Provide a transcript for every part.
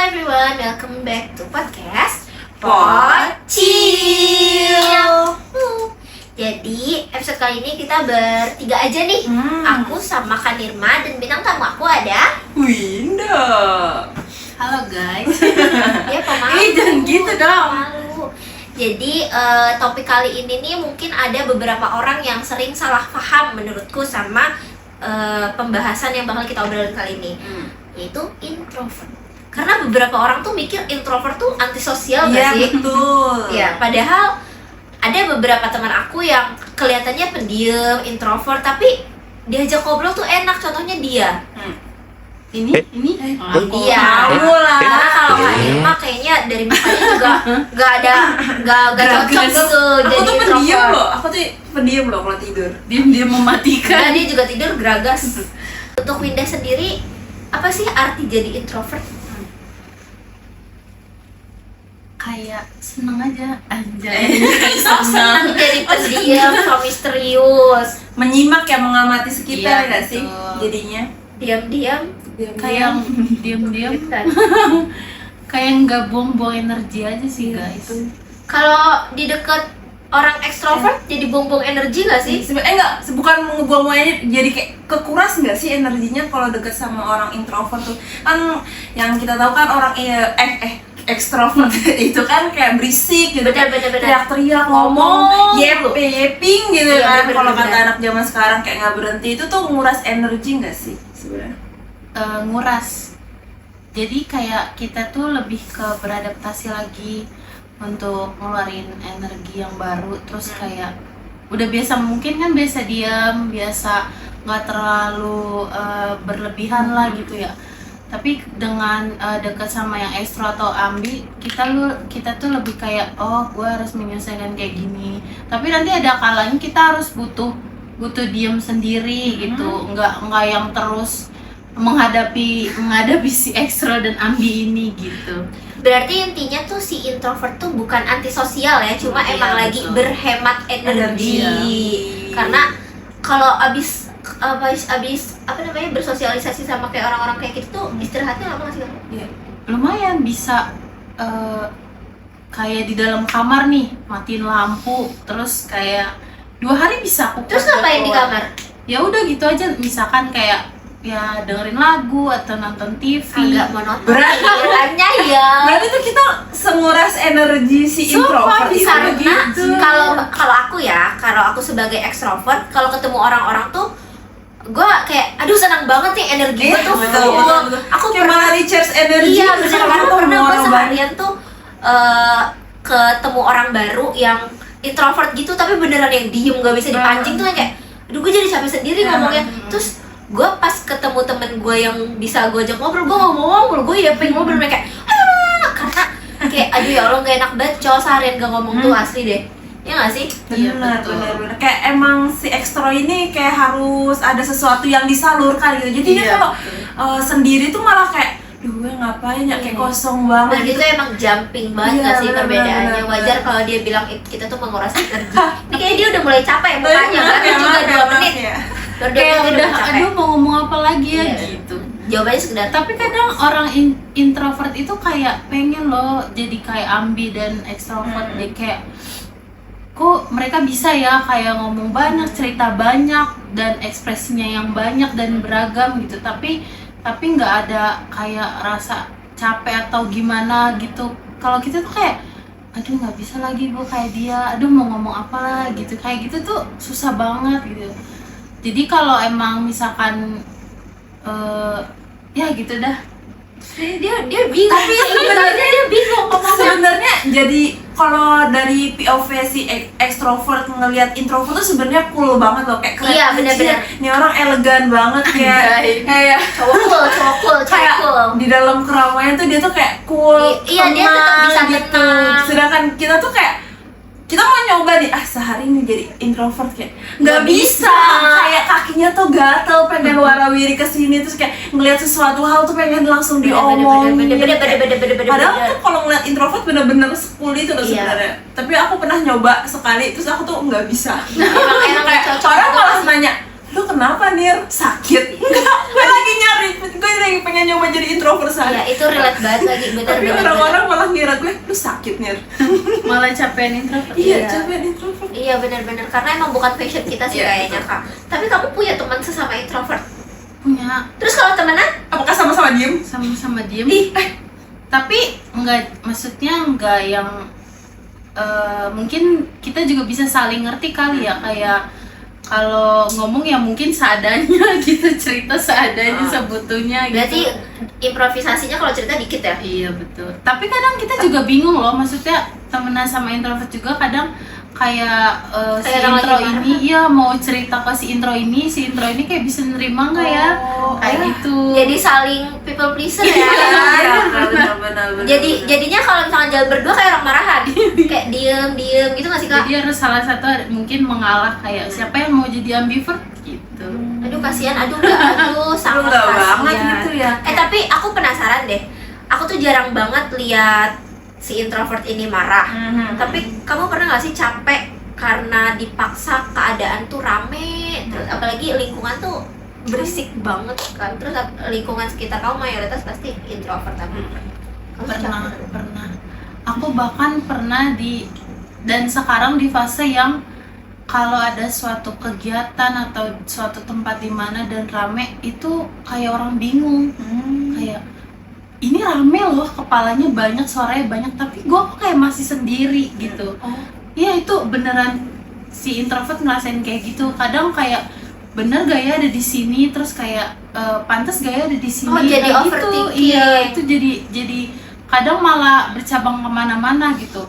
everyone, welcome back to podcast Pocil. Jadi episode kali ini kita bertiga aja nih. Aku sama Kanirma dan bintang tamu aku ada Winda. Halo guys. dia pemalu. Jangan gitu dong. Pemalu. Jadi topik kali ini nih mungkin ada beberapa orang yang sering salah paham menurutku sama pembahasan yang bakal kita obrolin kali ini, yaitu introvert. Karena beberapa orang tuh mikir introvert tuh antisosial gak sih? Iya betul. Ya, padahal ada beberapa teman aku yang kelihatannya pendiam, introvert, tapi diajak ngobrol tuh enak. Contohnya dia. Ini Dia. Tahu lah. Karena kalau Kak Irma kayaknya dari mukanya juga nggak cocok gitu Aku jadi tuh pendiam introvert. loh. Aku tuh pendiam loh kalau tidur. diam-diam Karena mematikan. dia juga tidur geragas. Untuk Winda sendiri, apa sih arti jadi introvert? Kayak seneng aja anjay. Senang jadi pendiam, so misterius, Menyimak ya, mengamati sekitar Iya, nggak sih betul. jadinya. diam-diam. Kayak diam-diam kayak nggak buang-buang energi aja sih guys. Kalau di dekat orang ekstrovert jadi buang-buang energi nggak sih? Enggak, bukan ngebuang-buangnya, jadi kayak kekuras nggak sih energinya kalau deket sama orang introvert tuh. Kan yang kita tahu kan orang ekstrovert itu kan kayak berisik gitu, Benar. teriak-teriak, Ngomong ngomong, yeping gitu Iya, kan. benar, Kalau benar. kata anak zaman sekarang kayak nggak berhenti, itu tuh nguras energi nggak sih sebenarnya? Nguras. Jadi kayak kita tuh lebih ke beradaptasi lagi untuk ngeluarin energi yang baru. Terus kayak udah biasa, mungkin kan biasa diam, biasa nggak terlalu berlebihan lah gitu ya. Tapi dengan dekat sama yang ekstro atau ambi, kita tuh lebih kayak gue harus menyelesaikan kayak gini. Tapi nanti ada kalanya kita harus butuh diam sendiri gitu, nggak yang terus menghadapi si ekstro dan ambi ini gitu. Berarti intinya tuh si introvert tuh bukan antisosial ya, cuma Iya, emang lagi betul. berhemat energi. Energi. Karena kalau abis bersosialisasi sama kayak orang-orang kayak gitu tuh istirahatnya lama nggak sih? Iya. Lumayan bisa kayak di dalam kamar nih matiin lampu, terus kayak 2 hari bisa aku Terus keluar. ngapain di kamar? Ya udah gitu aja, misalkan kayak ya dengerin lagu atau nonton TV. Agak monoton Berat. pikirannya ya. Berarti tuh kita senguras energi si Sumpah, introvert bisa itu. Karena gitu. kalau aku sebagai ekstrovert, kalau ketemu orang-orang tuh gue kayak aduh senang banget nih, energi gue tuh betul, full. betul. Aku Kayak malah recharge energi. iya benar, karena Ketemu pernah gue orang baru. seharian tuh ketemu orang baru yang introvert gitu, tapi beneran yang diem gak bisa dipancing tuh kayak aduh gue jadi capek sendiri ngomongnya. Terus gue pas ketemu temen gue yang bisa gue ajak ngobrol, gue ngomong, gue ya pengen ngobrol kayak karena kayak aduh ya Allah gak enak banget cowok seharian gak ngomong tuh, asli deh. Ya gak sih? Iya, Benar, betul. benar. Kayak emang si ekstro ini kayak harus ada sesuatu yang disalurkan gitu. Jadi dia Iya, kalau sendiri tuh malah kayak, duh gue ngapain ya, kayak kosong Dan banget. itu emang jumping banget Iya, gak sih benar, perbedaannya. benar, Wajar benar. kalau dia bilang kita tuh menguras energi. Ini kayaknya dia udah mulai capek mukanya, Maaf baru ya, juga maaf ya, 2 maaf menit. ya. Baru 2 Kayak menit dia udah capek. aduh mau ngomong apa lagi ya Iya. gitu. Jawabannya sekedar Tapi kadang orang introvert itu kayak pengen loh jadi kayak ambi dan ekstrovert. Dia kayak kok mereka bisa ya kayak ngomong banyak, cerita banyak, dan ekspresinya yang banyak dan beragam gitu. Tapi nggak ada kayak rasa capek atau gimana gitu. Kalau kita tuh kayak aduh nggak bisa lagi gue kayak dia, aduh mau ngomong apa lah gitu, kayak gitu tuh susah banget gitu. Jadi kalau emang misalkan ya gitu dah. dia bingung. Tapi sebenarnya dia bingung ngomongnya. Sebenarnya jadi kalau dari POV si ekstrovert ngelihat introvert tuh sebenarnya cool banget loh, kayak keren. Iya, aja. benar-benar. Ini orang elegan banget kayak Cowok cool, kayak cool. di dalam keramaian tuh dia tuh kayak cool. Iya, dia tetap tenang bisa gitu. tenang. Sedangkan kita tuh kayak kita mau nyoba nih sehari ini jadi introvert kayak nggak bisa. Kayak kakinya tuh gatel pengen warawiri kesini, terus kayak ngelihat sesuatu hal tuh pengen langsung diomongin. Bener. Padahal tuh kalau ngeliat introvert bener-bener sepuluh itu loh Iya. sebenarnya. Tapi aku pernah nyoba sekali, terus aku tuh nggak bisa. Emang Kayak cocok orang gitu malah sih. nanya, lu kenapa Nir? Sakit? Enggak, gue lagi nyari, gue lagi saking pengen nyoba jadi introvert Iya, itu relate banget lagi, Tapi bener-bener. orang-orang malah ngira gue, lu sakit Nir. Malah capean introvert. Iya, Iya. capek introvert. Iya benar-benar karena emang bukan passion kita sih Iya, kayaknya Kak. Tapi kamu punya teman sesama introvert. Punya Terus kalau temenan? Apakah sama-sama diem? sama-sama diem. Ih, Tapi maksudnya enggak yang mungkin kita juga bisa saling ngerti kali ya, kayak kalau ngomong ya mungkin seadanya gitu, cerita seadanya sebutunya gitu. Berarti improvisasinya kalau cerita dikit ya? Iya betul. Tapi kadang kita juga bingung loh, maksudnya temenan sama introvert juga kadang kayak si Kayak orang intro lagi marah. ini, iya mau cerita ke si intro ini kayak bisa nerima nggak ya? Oh, Kayak iya. gitu. Jadi saling people pleaser ya. benar-benar. Jadinya kalau misalkan jalan berdua kayak orang marahan. Kayak diem gitu nggak sih Kak? Jadi harus salah satu mungkin mengalah, kayak siapa yang mau jadi ambivert gitu. Aduh kasihan, aduh sangat Enggak banget kasihan. gitu ya. Tapi aku penasaran deh. Aku tuh jarang banget lihat si introvert ini marah. Tapi kamu pernah nggak sih capek karena dipaksa keadaan tuh rame, terus apalagi lingkungan tuh berisik banget kan, terus lingkungan sekitar kamu mayoritas pasti introvert tapi kamu capek? Pernah. Aku bahkan pernah dan sekarang di fase yang kalau ada suatu kegiatan atau suatu tempat di mana dan rame itu kayak orang bingung, kayak ini rame loh, kepalanya banyak, suaranya banyak, tapi gue kok kayak masih sendiri gitu. Iya, itu beneran si introvert ngerasain kayak gitu. Kadang kayak bener gak ya ada di sini, terus kayak pantas gak ya ada di sini. Oh, jadi Kayak overthinking. gitu. Iya, itu jadi kadang malah bercabang kemana-mana gitu.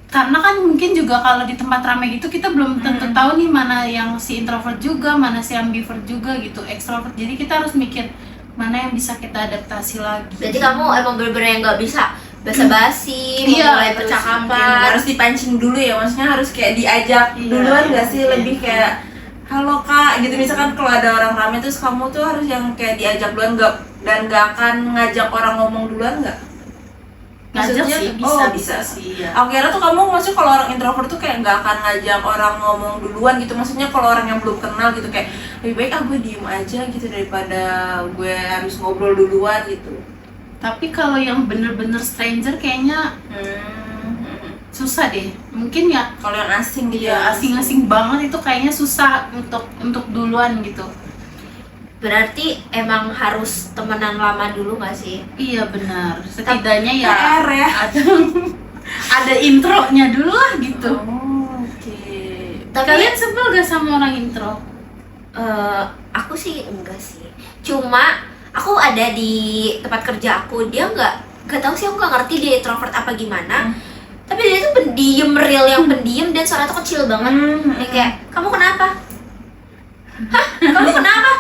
Karena kan mungkin juga kalau di tempat ramai gitu kita belum tentu tahu nih mana yang si introvert juga, mana si ambivert juga gitu, extrovert. Jadi kita harus mikir mana yang bisa kita adaptasi lagi. Berarti kamu emang bener-bener yang nggak bisa basa-basi, Iya, memulai harus percakapan. Harus dipancing dulu ya, maksudnya harus kayak diajak Iya, duluan nggak sih, iya. lebih kayak halo kak gitu, misalkan kalau ada orang rame terus kamu tuh harus yang kayak diajak duluan, nggak akan ngajak orang ngomong duluan nggak? Ngajak Maksudnya, sih bisa, oh, bisa sih ya. Aku kira tuh kamu maksudnya kalau orang introvert tuh kayak nggak akan ngajak orang ngomong duluan gitu, maksudnya kalau orang yang belum kenal gitu kayak lebih baik gue diem aja gitu daripada gue harus ngobrol duluan gitu. Tapi kalau yang bener-bener stranger kayaknya susah deh. Mungkin ya Kalau yang asing gitu ya asing-asing banget itu kayaknya susah untuk duluan gitu. Berarti emang harus temenan lama dulu nggak sih? Iya benar. Setidaknya ya PR ya. ada intronya dulu lah gitu. Oh, oke. Tapi Kalian sebel gak sama orang intro? aku sih enggak sih. Cuma aku ada di tempat kerja aku, dia nggak tahu sih, aku nggak ngerti dia introvert apa gimana. Tapi dia tuh pendiam, real yang pendiam, dan suara tuh kecil banget. Yang kayak, kamu kenapa? Hah? Kamu kenapa?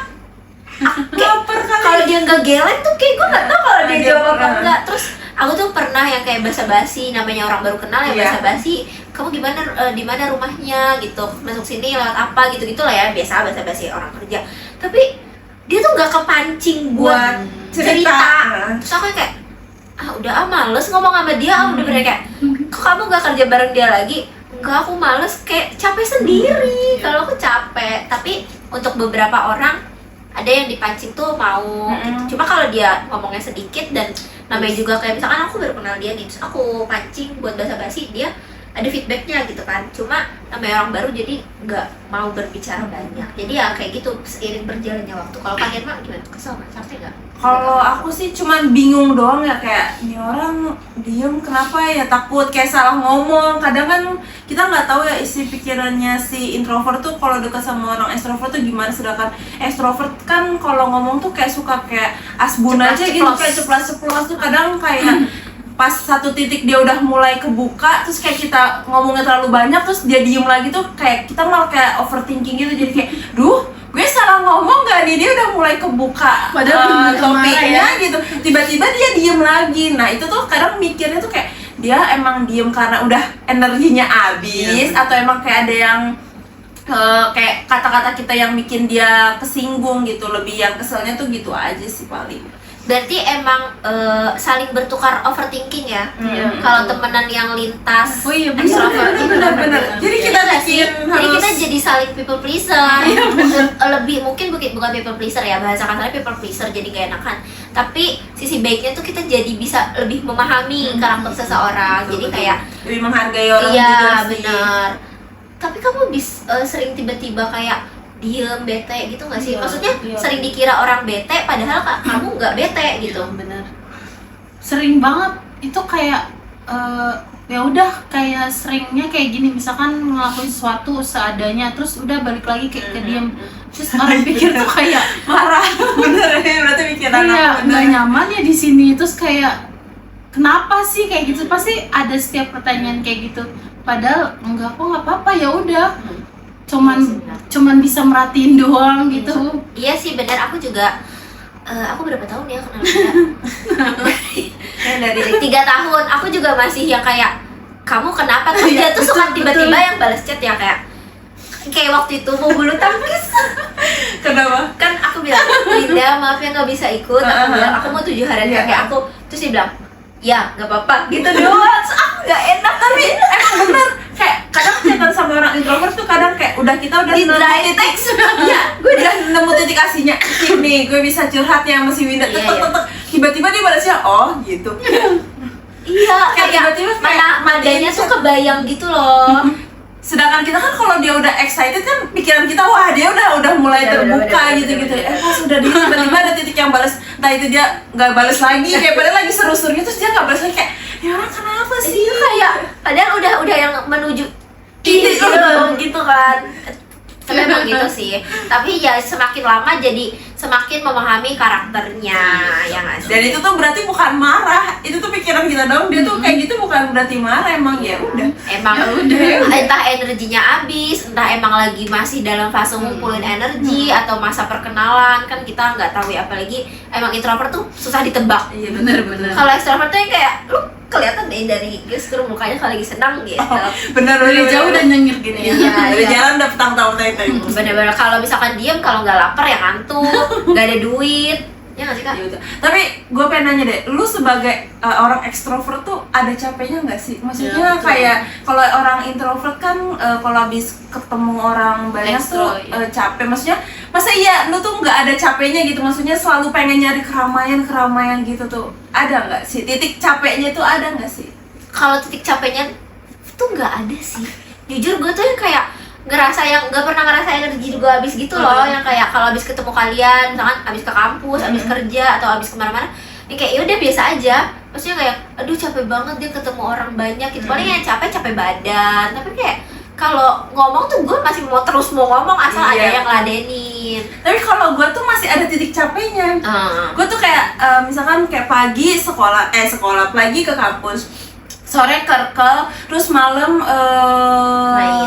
Lapar kali. Kalau dia nggak geleng tuh kayak gue nggak tahu kalau dia Dia jawab apa pernah. enggak. Terus aku tuh pernah yang kayak basa-basi, namanya orang baru kenal ya, Iya. basa-basi. Kamu gimana, di mana rumahnya gitu, masuk sini lewat apa gitu lah ya, biasa basa-basi orang kerja. Tapi dia tuh nggak kepancing buat cerita. Terus aku kayak udah males ngomong sama dia, udah bener kayak kok kamu gak kerja bareng dia lagi? Enggak, aku males, kayak capek sendiri. Kalau aku capek, tapi untuk beberapa orang ada yang dipancing tuh mau gitu. Cuma kalau dia ngomongnya sedikit dan namanya juga kayak misalkan aku baru kenal dia nih, terus aku pancing buat basa-basi, dia ada feedbacknya gitu kan. Cuma namanya orang baru jadi nggak mau berbicara banyak. Jadi ya kayak gitu seiring berjalannya waktu. Kalau kalian mah gimana? Kesel nggak? Capek nggak? Kalau aku sih cuman bingung doang ya, kayak ini orang diem kenapa ya, takut kayak salah ngomong. Kadang kan kita nggak tahu ya isi pikirannya si introvert tuh kalau dekat sama orang extrovert tuh gimana, sedangkan extrovert kan kalau ngomong tuh kayak suka kayak asbun aja gitu, Ceplas-ceplos. kayak ceplas-ceplos tuh kadang kayak pas satu titik dia udah mulai kebuka, terus kayak kita ngomongnya terlalu banyak terus dia diem lagi tuh kayak kita malah kayak overthinking gitu, jadi kayak duh gue salah ngomong gak nih, dia udah mulai kebuka Padahal bener topiknya marah ya. gitu, tiba-tiba dia diem lagi. Nah itu tuh kadang mikirnya tuh kayak dia emang diem karena udah energinya habis, atau emang kayak ada yang kayak kata-kata kita yang bikin dia kesinggung gitu, lebih yang keselnya tuh gitu aja sih paling. berarti emang saling bertukar overthinking ya. Kalau temenan yang lintas Oh iya, benar. extrovert itu benar-benar. Jadi kita Iya nggak sih? bikin Jadi harus- kita jadi saling people pleaser. Lebih mungkin bukan people pleaser ya, bahasa kasarnya people pleaser jadi gak enakan. Tapi sisi baiknya tuh kita jadi bisa lebih memahami karakter seseorang. Betul, Jadi betul. kayak lebih menghargai orang iya juga sih. benar. Tapi kamu sering tiba-tiba kayak diem bete gitu nggak sih? Iya, Maksudnya iya. sering dikira orang bete padahal kamu nggak bete gitu. Bener, sering banget itu kayak ya udah kayak seringnya kayak gini, misalkan ngelakuin sesuatu seadanya terus udah balik lagi kayak ke diem, terus orang pikir tuh kayak Marah, bener ya, berarti pikiran kayak aku nggak bener. nyaman ya di sini, terus kayak kenapa sih kayak gitu, pasti ada setiap pertanyaan kayak gitu, padahal enggak kok, nggak apa-apa, ya udah cuman bisa merhatiin doang gitu. Iya sih benar, aku juga aku berapa tahun ya kenal dia? Dari 3 tahun. Aku juga masih yang kayak kamu kenapa tuh dia tuh suka tiba-tiba yang balas chat ya kayak waktu itu mau bulu tangkis. Kenapa? Kan aku bilang Linda maaf ya nggak bisa ikut. Aku bilang aku mau 7 hari Iya. kakek aku. Terus dia bilang ya nggak apa-apa gitu doang. Terus aku nggak enak Tapi emang bener, kayak kadang chatan sama orang introvert tuh kadang kayak kita udah di nemu dry titik. text. Iya, gue udah nemu titik aslinya. Nih, gue bisa curhat ya sama si Winda. Iya, Tek, tek, tek. Tiba-tiba dia balasnya oh gitu. Iya Kayak kayak tiba-tiba kayak nadanya tuh chat. kebayang gitu loh. Sedangkan kita kan kalau dia udah excited kan pikiran kita wah dia udah mulai Udah, terbuka udah, gitu. udah. Pas udah dia tiba-tiba ada titik yang balas, entah itu dia nggak balas lagi kayak padahal lagi seru-serunya terus dia nggak balas lagi kayak ya orang kenapa sih? Iya kayak padahal udah yang menuju Titik gitu, loh. gitu kan. Tapi emang gitu sih. Tapi ya semakin lama jadi semakin memahami karakternya ya nggak sih? Dan itu tuh berarti bukan marah, itu tuh pikiran kita dong. Dia tuh kayak gitu bukan berarti marah, emang ya udah. Emang Ya udah. entah energinya habis, entah emang lagi masih dalam fase ngumpulin energi atau masa perkenalan kan kita nggak tahu ya, apalagi emang introvert tuh susah ditebak. Iya Bener. Kalau extrovert tuh yang kayak lu kelihatan deh dari gestur mukanya kalau lagi senang gitu. Bener Dari jauh udah nyengir gini ya. Iya, dari iya. jalan udah petang tahu tadi. Bener-bener kalau misalkan diem, kalau nggak lapar ya ngantuk, nggak ada duit, ya nggak sih kak? Ya udah. Tapi gue pengen nanya deh, lu sebagai orang ekstrovert tuh ada capeknya nggak sih? Maksudnya Ya, betul. kayak kalau orang introvert kan kalau habis ketemu orang banyak Ekstro, tuh ya. capek. Maksudnya masa iya lu tuh nggak ada capeknya gitu? Maksudnya selalu pengen nyari keramaian gitu tuh ada nggak sih? Titik capeknya tuh ada nggak sih? Kalau titik capeknya tuh nggak ada sih. Jujur gue tuh yang kayak nggak pernah ngerasa energi gue habis gitu loh, yang kayak kalau habis ketemu kalian, misalkan habis ke kampus, habis kerja atau habis kemana-mana, yang kayak ya udah biasa aja. Maksudnya kayak aduh capek banget dia ketemu orang banyak gitu. Paling yang capek badan, tapi kayak kalau ngomong tuh gue masih mau terus mau ngomong asal ada Iya. yang ngeladenin. Tapi kalau gue tuh masih ada titik capeknya. Ah. Gue tuh kayak misalkan kayak pagi sekolah pagi ke kampus, sore kerkel, terus malam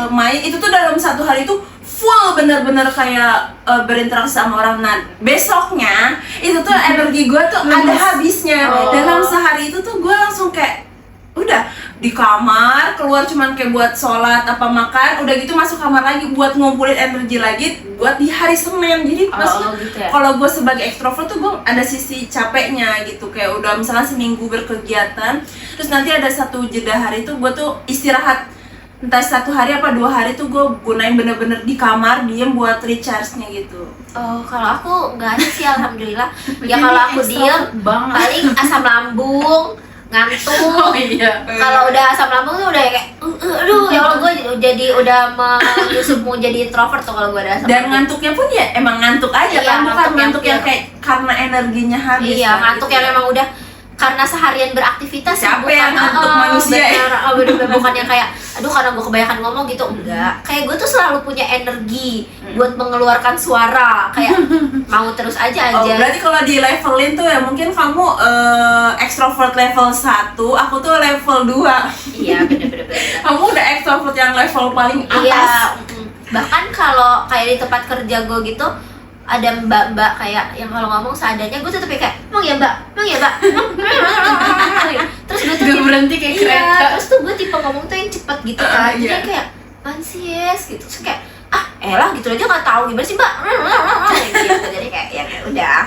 main. Itu tuh dalam satu hari itu full bener-bener kayak berinteraksi sama orang. Nah besoknya itu tuh energi gue tuh ada habisnya. Oh. Dalam sehari itu tuh gue langsung kayak udah di kamar, keluar cuman kayak buat sholat apa makan, udah gitu masuk kamar lagi buat ngumpulin energi lagi buat di hari Senin. Jadi maksudnya gitu ya? kalau gue sebagai ekstrovert tuh gue ada sisi capeknya gitu, kayak udah misalnya seminggu berkegiatan, terus nanti ada satu jeda hari tuh gue tuh istirahat, entah 1 hari apa 2 hari tuh gue gunain bener-bener di kamar diem buat recharge-nya gitu. Oh, kalau aku nggak ada sih alhamdulillah. Ya Jadi kalau aku extrovert diem banget. paling asam lambung, ngantuk. Oh iya. Kalau udah asam lambung tuh udah kayak aduh ya Allah, gue jadi udah menyusup mau jadi introvert tuh kalau gue ada asam Dan lambung. ngantuknya pun ya emang ngantuk aja Iya, kan, bukan ngantuk yang ngantuk yang pure. kayak karena energinya habis. Iya, kan, ngantuk gitu yang ya. emang udah karena seharian beraktivitas ya, Capek ya, ngantuk manusia ya. bener, bukan yang kayak aduh karena gue kebanyakan ngomong gitu, enggak. Kayak gue tuh selalu punya energi buat mengeluarkan suara, kayak mau terus aja. Oh, berarti kalau di levelin tuh ya mungkin kamu extrovert level 1, aku tuh level 2. Iya, bener. Kamu udah extrovert yang level paling atas. Iya, bahkan kalau kayak di tempat kerja gue gitu ada mbak-mbak kayak yang kalau ngomong seadanya gue tetep kayak emang ya mbak. Terus gue tuh Gak berhenti kayak iya, kereta. terus tuh gue tipe ngomong tuh yang cepet gitu kan, jadi Iya. kayak mansies gitu, terus kayak elah gitu aja nggak tahu gimana sih mbak, gitu. Jadi kayak ya udah.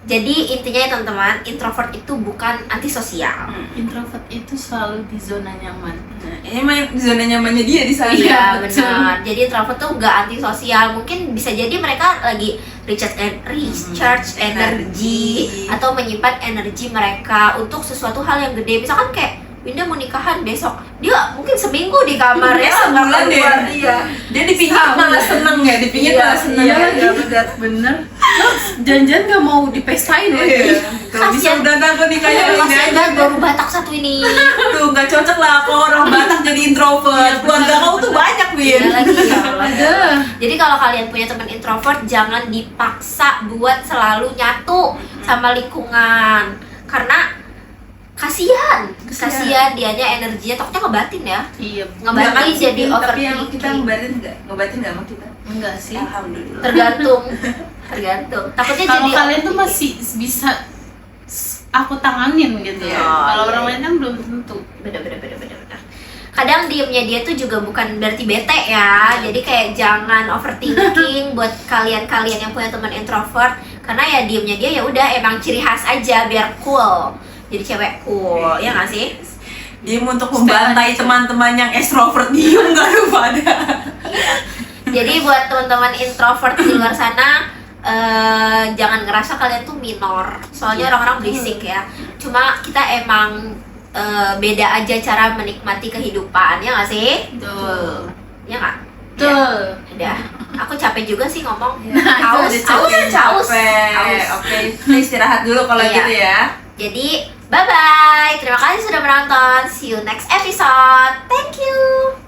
Jadi intinya ya teman-teman, introvert itu bukan antisosial. Introvert itu selalu di zona nyaman. Nah, ini main di zona nyamannya dia di sana. Iya betul. benar. Jadi introvert tuh gak antisosial. Mungkin bisa jadi mereka lagi recharge energi atau menyimpan energi mereka untuk sesuatu hal yang gede. Misalkan kayak Winda mau nikahan besok, dia mungkin seminggu di kamar ya, sebulan nggak deh. keluar dia. Dia dipinggir malah seneng ya, dipinggir Iya, malah seneng. Iya ya. lagi, bener. Lo janjian gak mau dipestain lagi. Iya. Kalau bisa udah nanggung nikahnya ini Kasian aja. banget baru Batak satu ini. Tuh nggak cocok lah kalau orang Batak jadi introvert. Keluarga kau tuh banyak, Win. Iya lagi ya Allah. Ada. Jadi kalau kalian punya teman introvert, jangan dipaksa buat selalu nyatu sama lingkungan, karena kasihan dianya energinya, takutnya ngebatin ya, Iya. ngebatin jadi Tapi yang kita overthinking. ngebatin nggak sama kita? Enggak sih. Alhamdulillah. Tergantung, takutnya Kalau jadi kalian tuh masih bisa aku tanganin gitu ya. Oh, Kalau iya, orang iya. lain kan belum tentu. beda. Kadang diemnya dia tuh juga bukan berarti bete ya. Jadi kayak jangan overthinking buat kalian yang punya teman introvert, karena ya diemnya dia ya udah emang ciri khas aja biar cool. Jadi cewek cool, ya nggak sih? Dia untuk membantai teman-teman yang extrovert diem nggak lu pada. Jadi buat teman-teman introvert di luar sana, jangan ngerasa kalian tuh minor. Soalnya orang-orang berisik ya. Cuma kita emang beda aja cara menikmati kehidupan, ya nggak sih? Betul. Ya nggak? Betul. Udah, aku capek juga sih ngomong. Nah, Aus. Oke, kita istirahat dulu kalau Iya. gitu ya. Jadi, bye-bye. Terima kasih sudah menonton. See you next episode. Thank you.